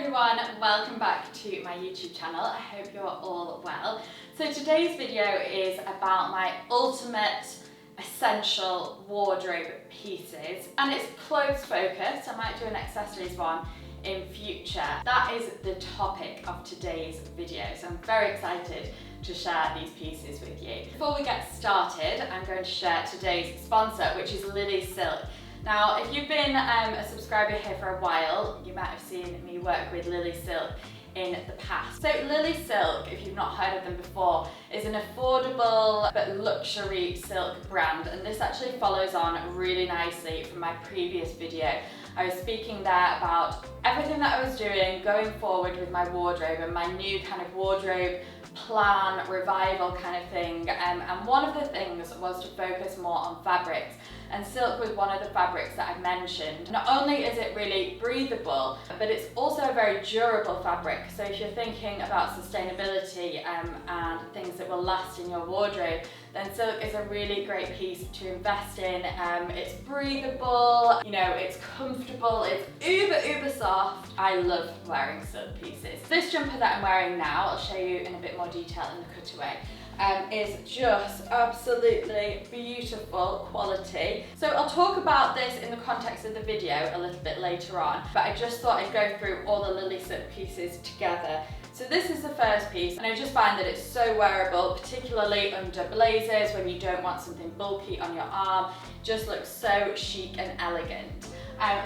everyone, welcome back to my YouTube channel. I hope you're all well. So today's video is about my ultimate essential wardrobe pieces, and it's clothes focused. I might do an accessories one in future. That is the topic of today's video, so I'm very excited to share these pieces with you. Before we get started, I'm going to share today's sponsor, which is lilysilk. Now, if you've been a subscriber here for a while, you might have seen me work with lilysilk in the past. So lilysilk, if you've not heard of them before, is an affordable but luxury silk brand, and this actually follows on really nicely from my previous video. I was speaking there about everything that I was doing going forward with my wardrobe and my new kind of wardrobe plan, revival kind of thing, and one of the things was to focus more on fabrics, and silk was one of the fabrics that I mentioned. Not only is it really breathable, but it's also a very durable fabric, so if you're thinking about sustainability and things that will last in your wardrobe, then silk is a really great piece to invest in. It's breathable, you know, it's comfortable, it's uber soft. I love wearing silk pieces. This jumper that I'm wearing now, I'll show you in a bit more detail in the cutaway, is just absolutely beautiful quality. So I'll talk about this in the context of the video a little bit later on, but I just thought I'd go through all the lilysilk pieces together. So this is the first piece, and I just find that it's so wearable, particularly under blazers when you don't want something bulky on your arm. Just looks so chic and elegant.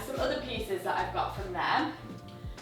Some other pieces that I've got from them.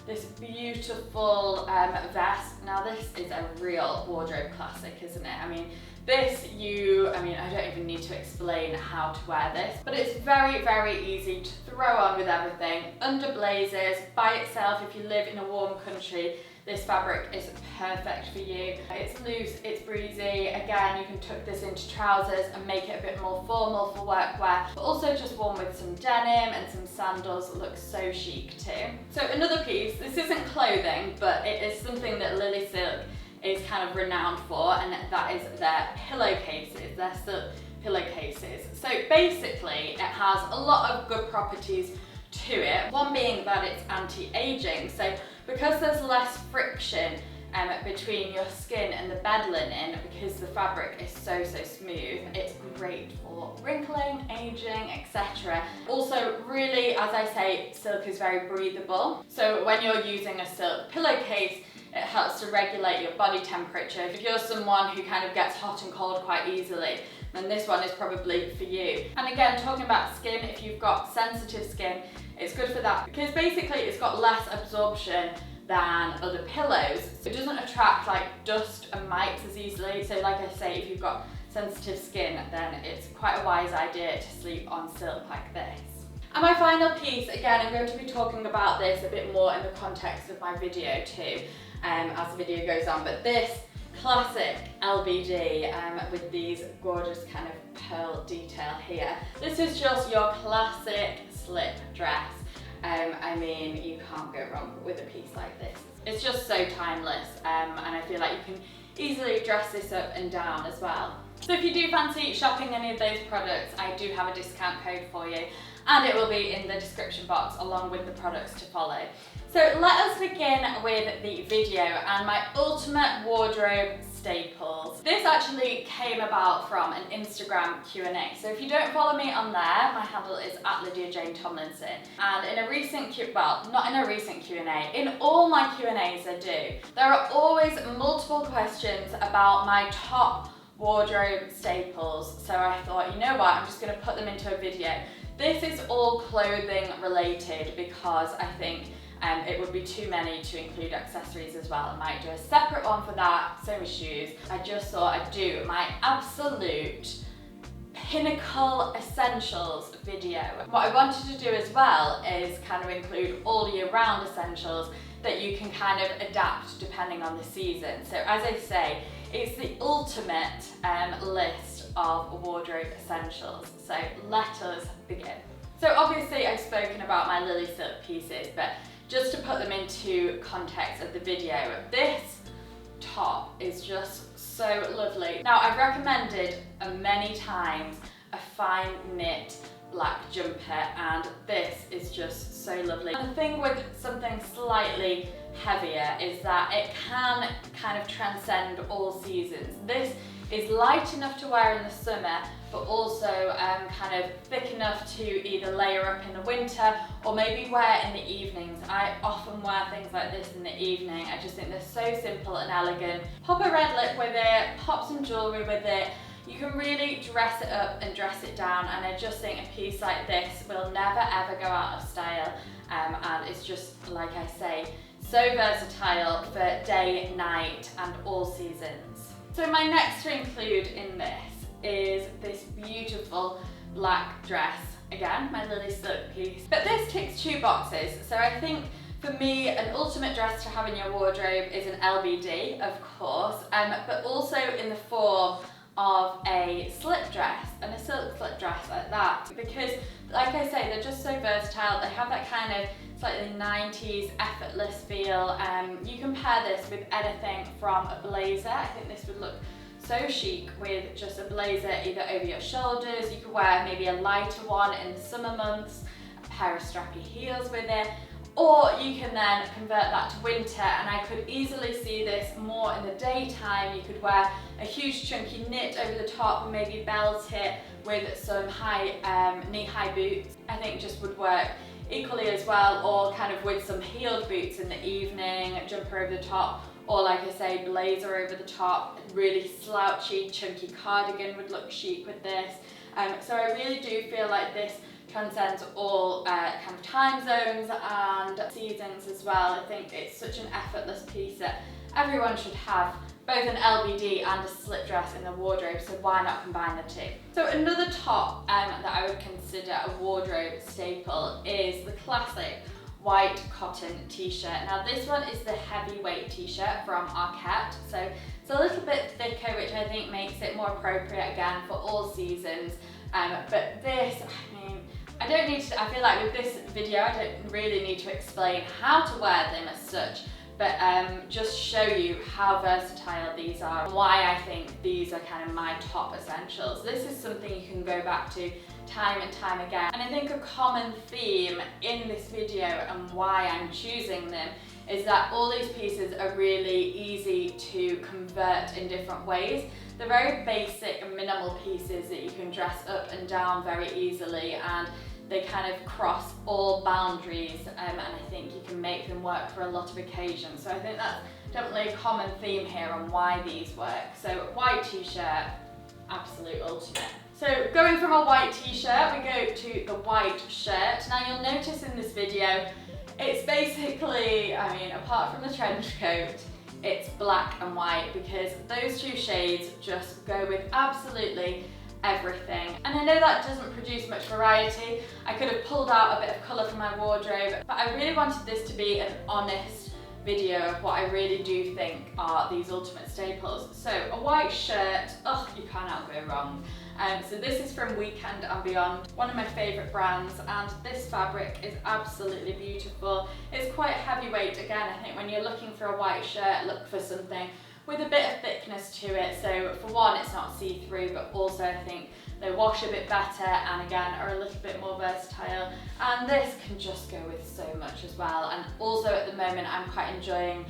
This beautiful vest. Now this is a real wardrobe classic, isn't it? I mean, I don't even need to explain how to wear this, but it's very easy to throw on with everything. Under blazers, by itself, if you live in a warm country, this fabric is perfect for you. It's loose, it's breezy. Again, you can tuck this into trousers and make it a bit more formal for workwear, but also just worn with some denim and some sandals. It looks so chic too. So another piece, this isn't clothing, but it is something that lilysilk is kind of renowned for, and that is their pillowcases, their silk pillowcases. So basically, it has a lot of good properties to it. One being that it's anti-aging. So because there's less friction between your skin and the bed linen, because the fabric is so smooth, it's great for wrinkling, aging, etc. Also, really, as I say, silk is very breathable. So when you're using a silk pillowcase, it helps to regulate your body temperature. If you're someone who kind of gets hot and cold quite easily, then this one is probably for you. And again, talking about skin, if you've got sensitive skin, it's good for that, because basically it's got less absorption than other pillows. So it doesn't attract like dust and mites as easily. So like I say, if you've got sensitive skin, then it's quite a wise idea to sleep on silk like this. And my final piece, again, I'm going to be talking about this a bit more in the context of my video too, as the video goes on, but this classic LBD with these gorgeous kind of pearl detail here. This is just your classic slip dress. I mean, you can't go wrong with a piece like this. It's just so timeless, and I feel like you can easily dress this up and down as well. So if you do fancy shopping any of those products, I do have a discount code for you, and it will be in the description box along with the products to follow. So let us begin with the video and my ultimate wardrobe staples. This actually came about from an Instagram Q&A. So if you don't follow me on there, my handle is @LydiaJaneTomlinson. And in a recent not in a recent Q&A, in all my Q&As I do, there are always multiple questions about my top wardrobe staples. So I thought, you know what, I'm just gonna put them into a video. This is all clothing related because I think it would be too many to include accessories as well. I might do a separate one for that, same as shoes. I just thought I'd do my absolute pinnacle essentials video. What I wanted to do as well is kind of include all year round essentials that you can kind of adapt depending on the season. So as I say, it's the ultimate list of wardrobe essentials. So let us begin. So obviously I've spoken about my lilysilk pieces, but just to put them into context of the video, this top is just so lovely. Now, I've recommended many times a fine knit black jumper, and this is just so lovely. And the thing with something slightly heavier is that it can kind of transcend all seasons. This is light enough to wear in the summer, but also kind of thick enough to either layer up in the winter or maybe wear in the evenings. I often wear things like this in the evening. I just think they're so simple and elegant. Pop a red lip with it, pop some jewellery with it. You can really dress it up and dress it down, and I just think a piece like this will never ever go out of style, and it's just, like I say, so versatile for day, night and all seasons. So my next to include in this is this beautiful black dress. Again, my lilysilk piece. But this ticks 2 boxes. So I think for me, an ultimate dress to have in your wardrobe is an LBD, of course, but also in the form of a slip dress, and a silk slip dress like that, because like I say, they're just so versatile. They have that kind of slightly 90s effortless feel. You can pair this with anything from a blazer. I think this would look so chic with just a blazer either over your shoulders. You could wear maybe a lighter one in the summer months, a pair of strappy heels with it, or you can then convert that to winter, and I could easily see this more in the daytime. You could wear a huge chunky knit over the top and maybe belt it with some high knee-high boots. I think just would work equally as well, or kind of with some heeled boots in the evening, jumper over the top, or like I say, blazer over the top. Really slouchy, chunky cardigan would look chic with this. So I really do feel like this transcends all kind of time zones and seasons as well. I think it's such an effortless piece that everyone should have both an LBD and a slip dress in their wardrobe, so why not combine the two? So another top that I would consider a wardrobe staple is the classic white cotton t-shirt. Now this one is the heavyweight t-shirt from Arquette, so it's a little bit thicker, which I think makes it more appropriate again for all seasons. But this, I mean, I don't need to, I feel like with this video I don't really need to explain how to wear them as such, but just show you how versatile these are and why I think these are kind of my top essentials. This is something you can go back to time and time again, and I think a common theme in this video and why I'm choosing them is that all these pieces are really easy to convert in different ways. They're very basic and minimal pieces that you can dress up and down very easily, and they kind of cross all boundaries, and I think you can make them work for a lot of occasions. So I think that's definitely a common theme here on why these work. So white t-shirt, absolute ultimate. So going from a white t-shirt, we go to the white shirt. Now you'll notice in this video, it's basically, I mean, apart from the trench coat, it's black and white, because those 2 shades just go with absolutely everything. And I know that doesn't produce much variety. I could have pulled out a bit of colour from my wardrobe, but I really wanted this to be an honest video of what I really do think are these ultimate staples. So a white shirt, oh, you cannot go wrong. So this is from Weekend and Beyond, one of my favourite brands, and this fabric is absolutely beautiful. It's quite heavyweight again. I think when you're looking for a white shirt, look for something with a bit of thickness to it. So for one, it's not see-through, but also I think they wash a bit better and again are a little bit more versatile. And this can just go with so much as well. And also at the moment, I'm quite enjoying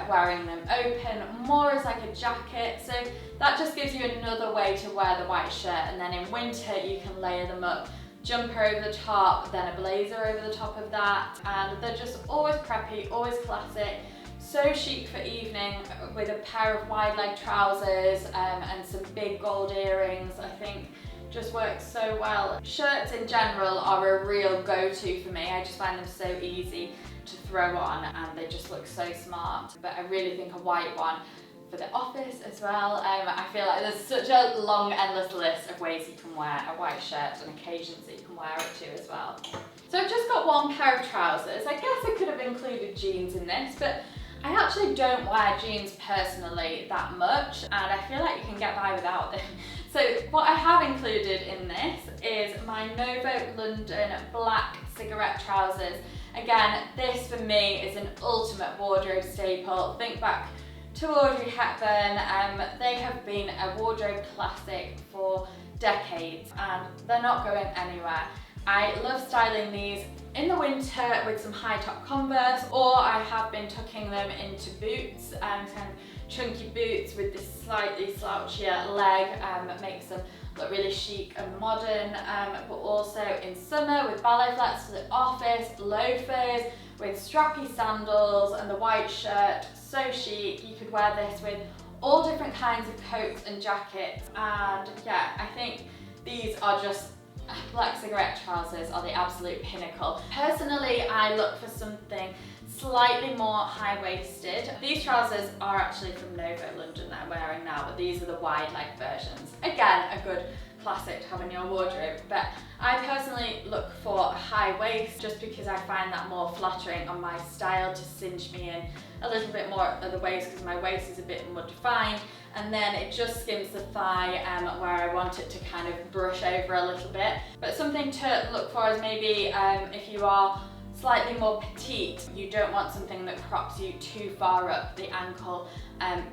wearing them open, more as like a jacket. So that just gives you another way to wear the white shirt. And then in winter, you can layer them up, jumper over the top, then a blazer over the top of that. And they're just always preppy, always classic. So chic for evening with a pair of wide leg trousers and some big gold earrings. I think just works so well. Shirts in general are a real go-to for me. I just find them so easy to throw on and they just look so smart. But I really think a white one for the office as well. I feel like there's such a long, endless list of ways you can wear a white shirt and occasions that you can wear it to as well. So I've just got one pair of trousers. I guess I could have included jeans in this, but I actually don't wear jeans personally that much, and I feel like you can get by without them. So what I have included in this is my Novo London black cigarette trousers. Again, this for me is an ultimate wardrobe staple. Think back to Audrey Hepburn. They have been a wardrobe classic for decades and they're not going anywhere. I love styling these in the winter with some high top Converse, or I have been tucking them into boots, kind of chunky boots with this slightly slouchier leg that makes them look really chic and modern, but also in summer with ballet flats to the office, loafers with strappy sandals and the white shirt, so chic. You could wear this with all different kinds of coats and jackets, and yeah, I think these are just black cigarette trousers are the absolute pinnacle. Personally, I look for something slightly more high-waisted. These trousers are actually from Novo London that I'm wearing now, but these are the wide leg versions. Again, a good classic to have in your wardrobe, but I personally look for a high waist just because I find that more flattering on my style, to cinch me in a little bit more at the waist because my waist is a bit more defined, and then it just skims the thigh where I want it to kind of brush over a little bit. But something to look for is maybe if you are slightly more petite, you don't want something that props you too far up the ankle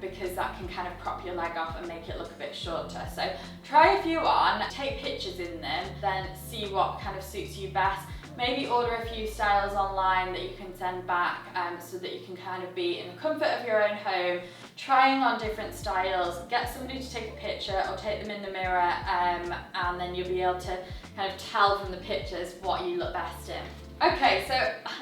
because that can kind of prop your leg off and make it look a bit shorter. So try a few on, take pictures in them, then see what kind of suits you best. Maybe order a few styles online that you can send back so that you can kind of be in the comfort of your own home, trying on different styles. Get somebody to take a picture or take them in the mirror, and then you'll be able to kind of tell from the pictures what you look best in. Okay, so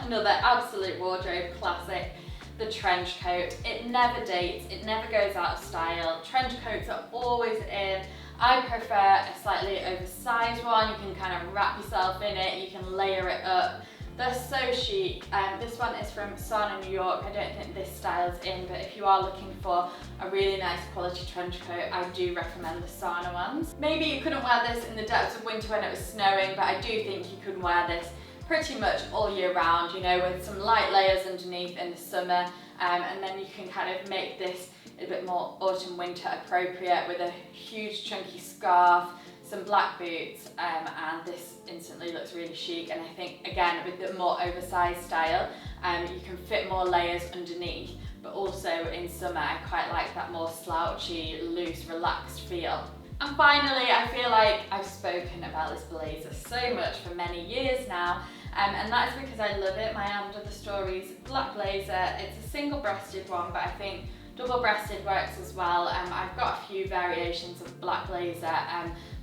another absolute wardrobe classic, the trench coat. It never dates, it never goes out of style. Trench coats are always in. I prefer a slightly oversized one. You can kind of wrap yourself in it, you can layer it up. They're so chic. This one is from Sana, New York. I don't think this style's in, but if you are looking for a really nice quality trench coat, I do recommend the Sana ones. Maybe you couldn't wear this in the depths of winter when it was snowing, but I do think you could wear this pretty much all year round, you know, with some light layers underneath in the summer, and then you can kind of make this a bit more autumn winter appropriate with a huge chunky scarf, some black boots, and this instantly looks really chic. And I think again with the more oversized style, you can fit more layers underneath, but also in summer I quite like that more slouchy, loose, relaxed feel. And finally, I feel like I've spoken about this blazer so much for many years now, and that is because I love it. My Under the Stories black blazer. It's a single-breasted one, but I think double-breasted works as well. I've got a few variations of black blazer,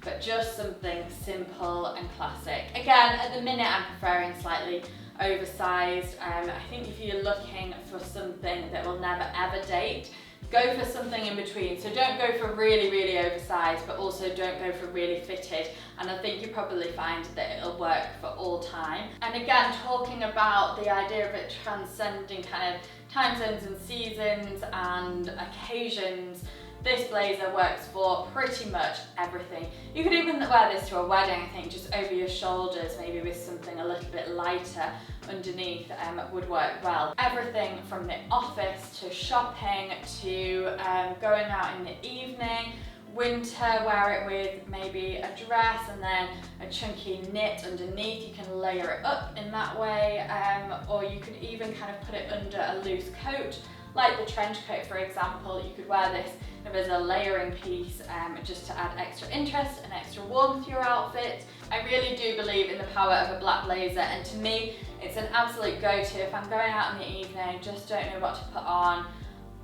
but just something simple and classic. Again, at the minute I'm preferring slightly oversized. I think if you're looking for something that will never ever date, go for something in between. So don't go for really, really oversized, but also don't go for really fitted. And I think you probably find that it'll work for all time. And again, talking about the idea of it transcending kind of time zones and seasons and occasions, this blazer works for pretty much everything. You could even wear this to a wedding, I think, just over your shoulders, maybe with something a little bit lighter underneath would work well. Everything from the office to shopping to going out in the evening. Winter, wear it with maybe a dress and then a chunky knit underneath. You can layer it up in that way, or you could even kind of put it under a loose coat, like the trench coat for example. You could wear this as a layering piece just to add extra interest and extra warmth to your outfit. I really do believe in the power of a black blazer, and to me it's an absolute go-to. If I'm going out in the evening, just don't know what to put on,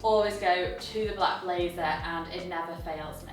always go to the black blazer and it never fails me.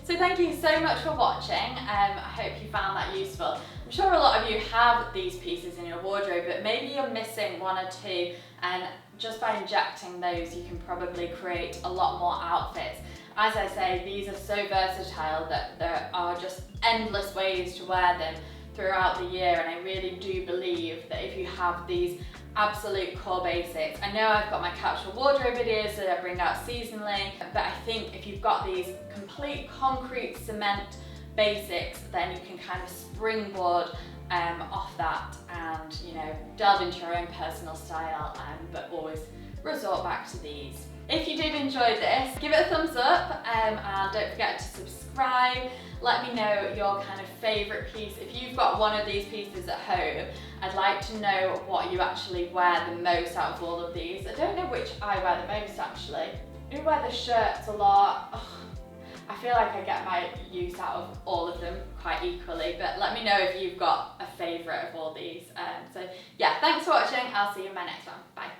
So thank you so much for watching. I hope you found that useful. I'm sure a lot of you have these pieces in your wardrobe, but maybe you're missing one or two, and just by injecting those you can probably create a lot more outfits. As I say, these are so versatile that there are just endless ways to wear them throughout the year, and I really do believe that if you have these absolute core basics. I know I've got my capsule wardrobe videos that I bring out seasonally, but I think if you've got these complete concrete cement basics, then you can kind of springboard off that and, you know, delve into your own personal style, but always resort back to these. If you did enjoy this, give it a thumbs up, and don't forget to subscribe. Let me know your kind of favourite piece. If you've got one of these pieces at home, I'd like to know what you actually wear the most out of all of these. I don't know which I wear the most actually. I do wear the shirts a lot. I feel like I get my use out of all of them quite equally, but let me know if you've got a favourite of all these. So yeah, thanks for watching. I'll see you in my next one. Bye.